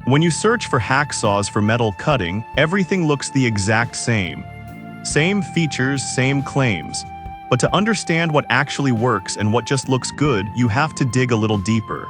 When you search for hacksaws for metal cutting, everything looks the exact same. Same features, same claims. But to understand what actually works and what just looks good, you have to dig a little deeper.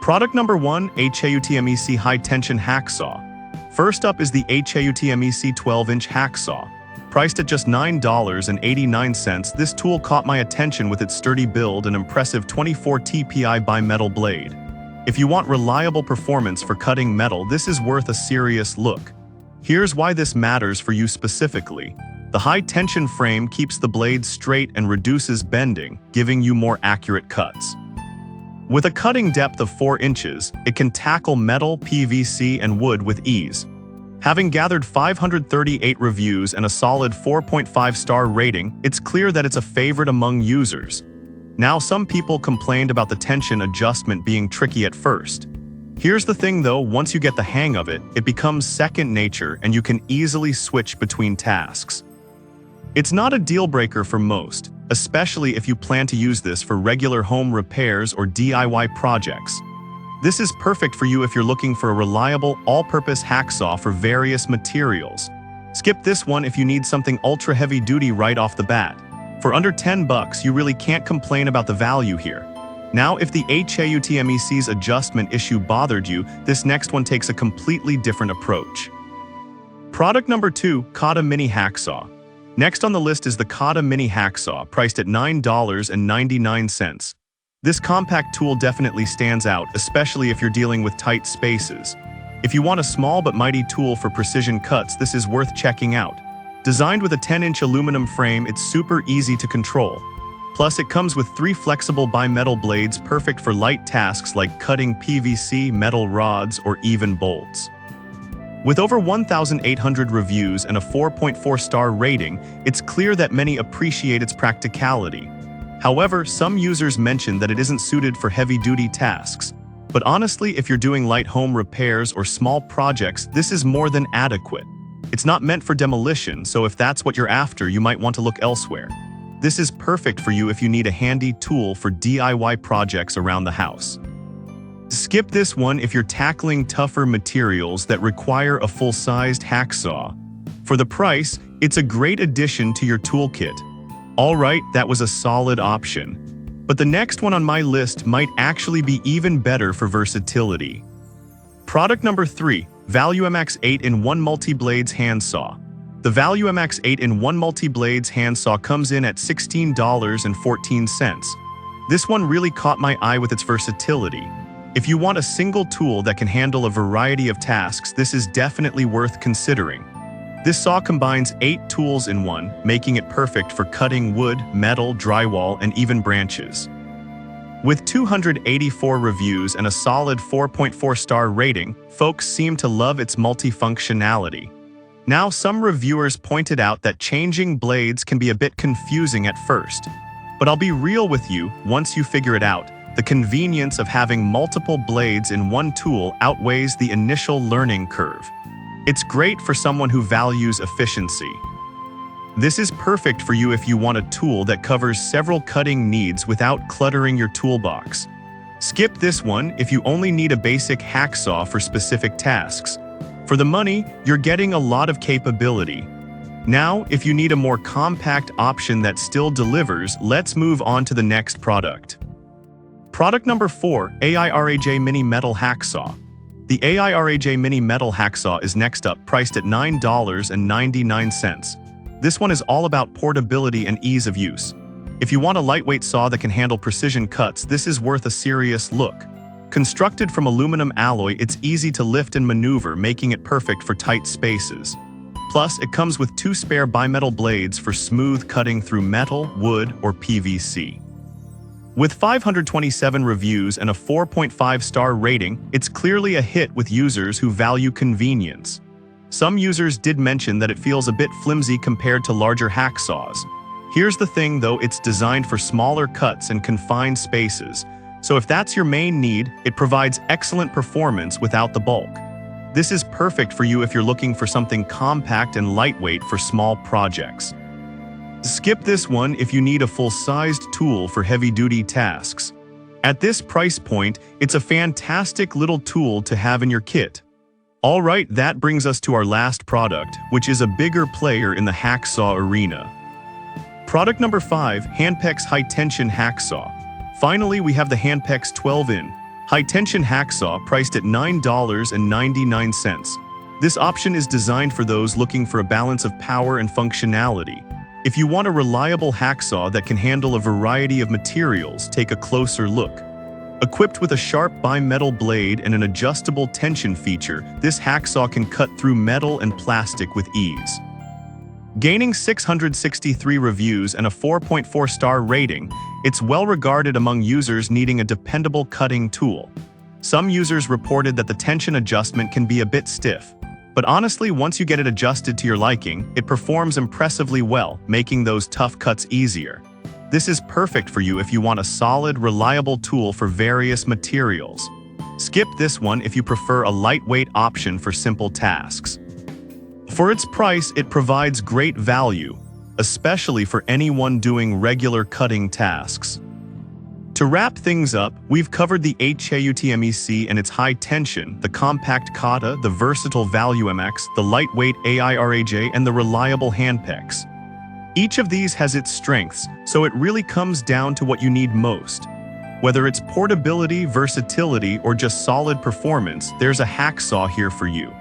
Product number 1, HAUTMEC High Tension Hacksaw. First up is the HAUTMEC 12-inch hacksaw. Priced at just $9.89, this tool caught my attention with its sturdy build and impressive 24 TPI bimetal blade. If you want reliable performance for cutting metal, this is worth a serious look. Here's why this matters for you specifically. The high-tension frame keeps the blade straight and reduces bending, giving you more accurate cuts. With a cutting depth of 4 inches, it can tackle metal, PVC, and wood with ease. Having gathered 538 reviews and a solid 4.5-star rating, it's clear that it's a favorite among users. Now, some people complained about the tension adjustment being tricky at first. Here's the thing though, once you get the hang of it, it becomes second nature and you can easily switch between tasks. It's not a deal breaker for most, especially if you plan to use this for regular home repairs or DIY projects. This is perfect for you if you're looking for a reliable, all-purpose hacksaw for various materials. Skip this one if you need something ultra heavy-duty right off the bat. For under $10, you really can't complain about the value here. Now, if the HAUTMEC's adjustment issue bothered you, this next one takes a completely different approach. Product number 2, Kata Mini Hacksaw. Next on the list is the Kata Mini Hacksaw, priced at $9.99. This compact tool definitely stands out, especially if you're dealing with tight spaces. If you want a small but mighty tool for precision cuts, this is worth checking out. Designed with a 10-inch aluminum frame, it's super easy to control. Plus, it comes with 3 flexible bimetal blades perfect for light tasks like cutting PVC, metal rods, or even bolts. With over 1,800 reviews and a 4.4-star rating, it's clear that many appreciate its practicality. However, some users mention that it isn't suited for heavy-duty tasks. But honestly, if you're doing light home repairs or small projects, this is more than adequate. It's not meant for demolition, so if that's what you're after, you might want to look elsewhere. This is perfect for you if you need a handy tool for DIY projects around the house. Skip this one if you're tackling tougher materials that require a full-sized hacksaw. For the price, it's a great addition to your toolkit. Alright, that was a solid option. But the next one on my list might actually be even better for versatility. Product number 3, ValueMX 8-in-1 Multi-Blades Handsaw. The ValueMX 8-in-1 Multi-Blades Handsaw comes in at $16.14. This one really caught my eye with its versatility. If you want a single tool that can handle a variety of tasks, this is definitely worth considering. This saw combines 8 tools in one, making it perfect for cutting wood, metal, drywall, and even branches. With 284 reviews and a solid 4.4-star rating, folks seem to love its multifunctionality. Now, some reviewers pointed out that changing blades can be a bit confusing at first. But I'll be real with you, once you figure it out, the convenience of having multiple blades in one tool outweighs the initial learning curve. It's great for someone who values efficiency. This is perfect for you if you want a tool that covers several cutting needs without cluttering your toolbox. Skip this one if you only need a basic hacksaw for specific tasks. For the money, you're getting a lot of capability. Now, if you need a more compact option that still delivers, let's move on to the next product. Product number 4, AIRAJ Mini Metal Hacksaw. The AIRAJ Mini Metal Hacksaw is next up, priced at $9.99. This one is all about portability and ease of use. If you want a lightweight saw that can handle precision cuts, this is worth a serious look. Constructed from aluminum alloy, it's easy to lift and maneuver, making it perfect for tight spaces. Plus, it comes with 2 spare bimetal blades for smooth cutting through metal, wood, or PVC. With 527 reviews and a 4.5-star rating, it's clearly a hit with users who value convenience. Some users did mention that it feels a bit flimsy compared to larger hacksaws. Here's the thing though, it's designed for smaller cuts and confined spaces. So if that's your main need, it provides excellent performance without the bulk. This is perfect for you if you're looking for something compact and lightweight for small projects. Skip this one if you need a full-sized tool for heavy-duty tasks. At this price point, it's a fantastic little tool to have in your kit. Alright, that brings us to our last product, which is a bigger player in the hacksaw arena. Product number 5, Handpex High-Tension Hacksaw. Finally, we have the Handpex 12-in High-Tension Hacksaw priced at $9.99. This option is designed for those looking for a balance of power and functionality. If you want a reliable hacksaw that can handle a variety of materials, take a closer look. Equipped with a sharp bimetal blade and an adjustable tension feature, this hacksaw can cut through metal and plastic with ease. Gaining 663 reviews and a 4.4-star rating, it's well regarded among users needing a dependable cutting tool. Some users reported that the tension adjustment can be a bit stiff, but honestly, once you get it adjusted to your liking, it performs impressively well, making those tough cuts easier. This is perfect for you if you want a solid, reliable tool for various materials. Skip this one if you prefer a lightweight option for simple tasks. For its price, it provides great value, especially for anyone doing regular cutting tasks. To wrap things up, we've covered the HAUTMEC and its high tension, the compact Kata, the versatile Value MX, the lightweight AIRAJ, and the reliable Handpex. Each of these has its strengths, so it really comes down to what you need most. Whether it's portability, versatility, or just solid performance, there's a hacksaw here for you.